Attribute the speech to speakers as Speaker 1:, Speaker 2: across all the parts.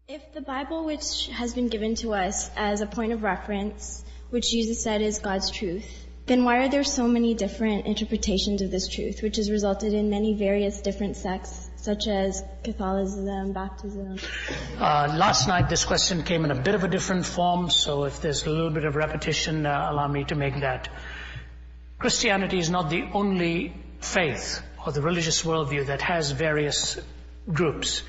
Speaker 1: If the Bible, which has been given to us as a point of reference, which Jesus said is God's truth, then why are there so many different interpretations of this truth, which has resulted in many various different sects, such as Catholicism, Baptism?
Speaker 2: Last night this question came in a bit of a different form, so if there's a little bit of repetition, allow me to make that. Christianity is not the only faith or the religious worldview that has various groups.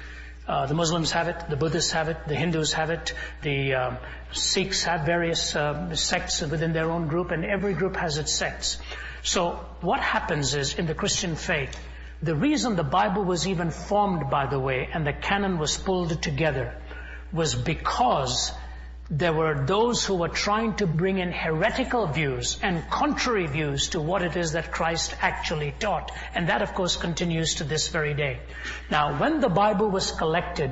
Speaker 2: The Muslims have it, the Buddhists have it, the Hindus have it, the Sikhs have various sects within their own group, and every group has its sects. So what happens is, in the Christian faith, the reason the Bible was even formed, by the way, and the canon was pulled together, was because there were those who were trying to bring in heretical views and contrary views to what it is that Christ actually taught. And that, of course, continues to this very day. Now, when the Bible was collected,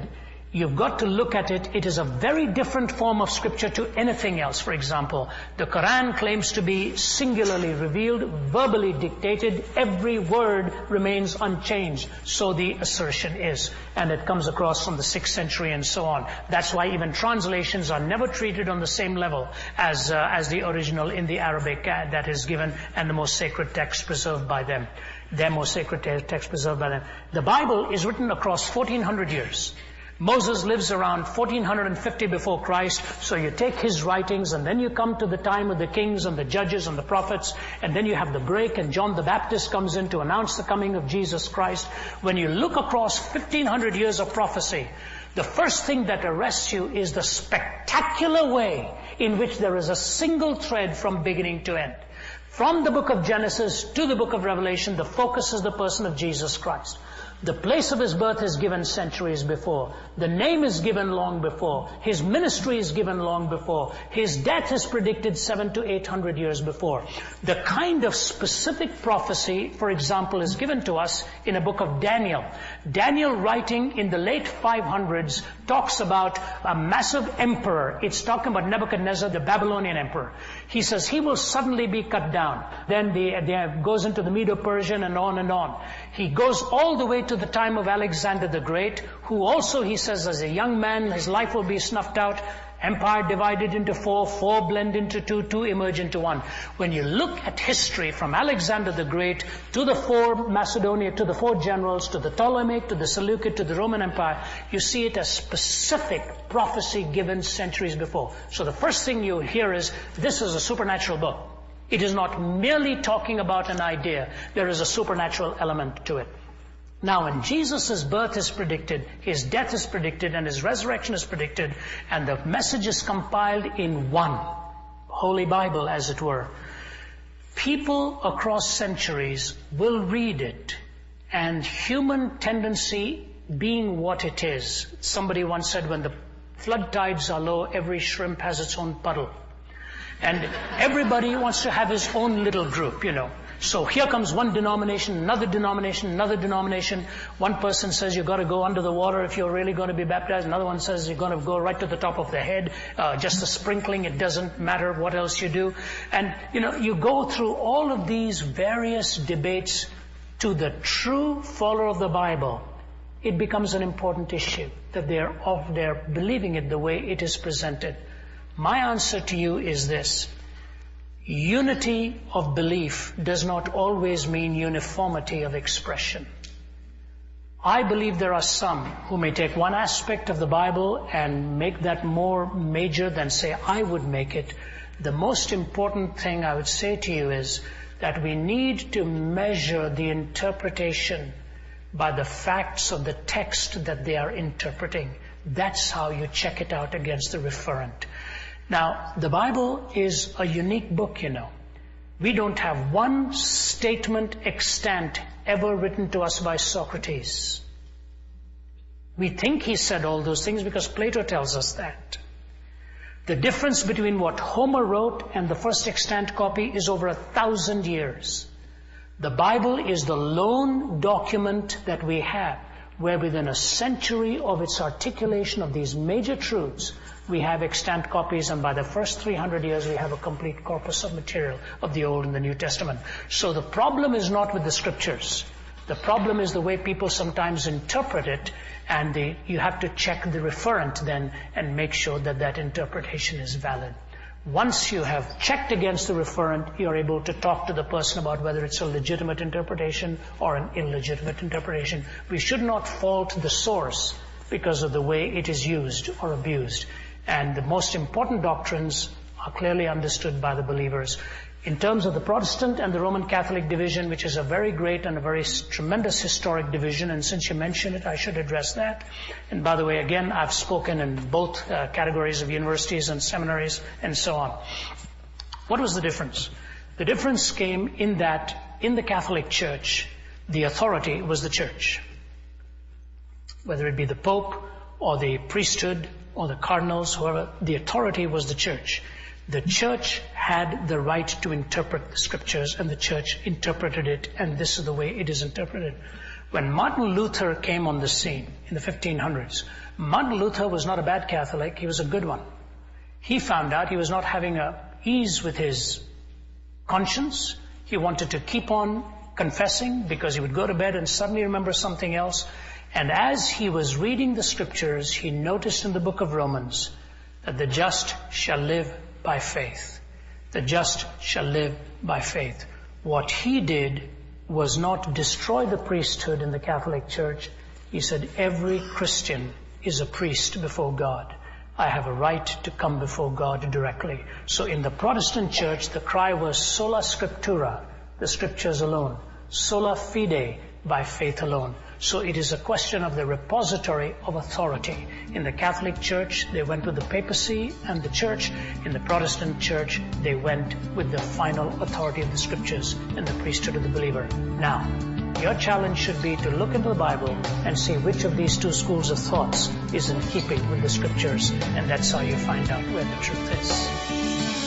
Speaker 2: you've got to look at it. It is a very different form of scripture to anything else. For example, the Quran claims to be singularly revealed, verbally dictated. Every word remains unchanged. So the assertion is. And it comes across from the 6th century and so on. That's why even translations are never treated on the same level as the original in the Arabic that is given, and the most sacred text preserved by them. Their most sacred text preserved by them. The Bible is written across 1400 years. Moses lives around 1450 before Christ, so you take his writings and then you come to the time of the kings and the judges and the prophets, and then you have the break, and John the Baptist comes in to announce the coming of Jesus Christ. When you look across 1500 years of prophecy, the first thing that arrests you is the spectacular way in which there is a single thread from beginning to end. From the book of Genesis to the book of Revelation, the focus is the person of Jesus Christ. The place of his birth is given centuries before. The name is given long before. His ministry is given long before. His death is predicted 700 to 800 years before. The kind of specific prophecy, for example, is given to us in a book of Daniel. Daniel, writing in the late 500s, talks about a massive emperor. It's talking about Nebuchadnezzar, the Babylonian emperor. He says he will suddenly be cut down. Then goes into the Medo-Persian and on and on. He goes all the way to the time of Alexander the Great, who also, he says, as a young man, his life will be snuffed out. Empire divided into four blend into two emerge into one. When you look at history from Alexander the Great to the four Macedonia, to the four generals, to the Ptolemaic, to the Seleucid, to the Roman Empire, you see it as specific prophecy given centuries before. So the first thing you hear is, this is a supernatural book. It is not merely talking about an idea. There is a supernatural element to it. Now, when Jesus' birth is predicted, his death is predicted, and his resurrection is predicted, and the message is compiled in one Holy Bible, as it were, people across centuries will read it, and human tendency being what it is. Somebody once said, when the flood tides are low, every shrimp has its own puddle. And everybody wants to have his own little group, So here comes one denomination, another denomination, another denomination. One person says you've got to go under the water if you're really going to be baptized. Another one says you're going to go right to the top of the head, just a sprinkling. It doesn't matter what else you do. And, you go through all of these various debates. To the true follower of the Bible, it becomes an important issue that they're believing it the way it is presented. My answer to you is this. Unity of belief does not always mean uniformity of expression. I believe there are some who may take one aspect of the Bible and make that more major than, say, I would make it. The most important thing I would say to you is that we need to measure the interpretation by the facts of the text that they are interpreting. That's how you check it out against the referent. Now, the Bible is a unique book, We don't have one statement extant ever written to us by Socrates. We think he said all those things because Plato tells us that. The difference between what Homer wrote and the first extant copy is over 1,000 years. The Bible is the lone document that we have where within a century of its articulation of these major truths, we have extant copies, and by the first 300 years we have a complete corpus of material of the Old and the New Testament. So the problem is not with the scriptures. The problem is the way people sometimes interpret it, And you have to check the referent then and make sure that that interpretation is valid. Once you have checked against the referent, you're able to talk to the person about whether it's a legitimate interpretation or an illegitimate interpretation. We should not fault the source because of the way it is used or abused. And the most important doctrines are clearly understood by the believers. In terms of the Protestant and the Roman Catholic division, which is a very great and a very tremendous historic division, and since you mentioned it, I should address that. And by the way, again, I've spoken in both categories of universities and seminaries and so on. What was the difference? The difference came in that in the Catholic Church, the authority was the Church. Whether it be the Pope or the priesthood or the cardinals, whoever, the authority was the Church. The Church had the right to interpret the Scriptures, and the Church interpreted it, and this is the way it is interpreted. When Martin Luther came on the scene in the 1500s, Martin Luther was not a bad Catholic, he was a good one. He found out he was not having ease with his conscience. He wanted to keep on confessing because he would go to bed and suddenly remember something else. And as he was reading the Scriptures, he noticed in the book of Romans that the just shall live by faith. The just shall live by faith. What he did was not destroy the priesthood in the Catholic Church. He said, every Christian is a priest before God. I have a right to come before God directly. So in the Protestant Church, the cry was sola scriptura, the Scriptures alone. Sola fide, by faith alone. So it is a question of the repository of authority. In the Catholic Church, they went with the papacy and the Church. In the Protestant Church, they went with the final authority of the Scriptures and the priesthood of the believer. Now, your challenge should be to look into the Bible and see which of these two schools of thoughts is in keeping with the Scriptures, and that's how you find out where the truth is.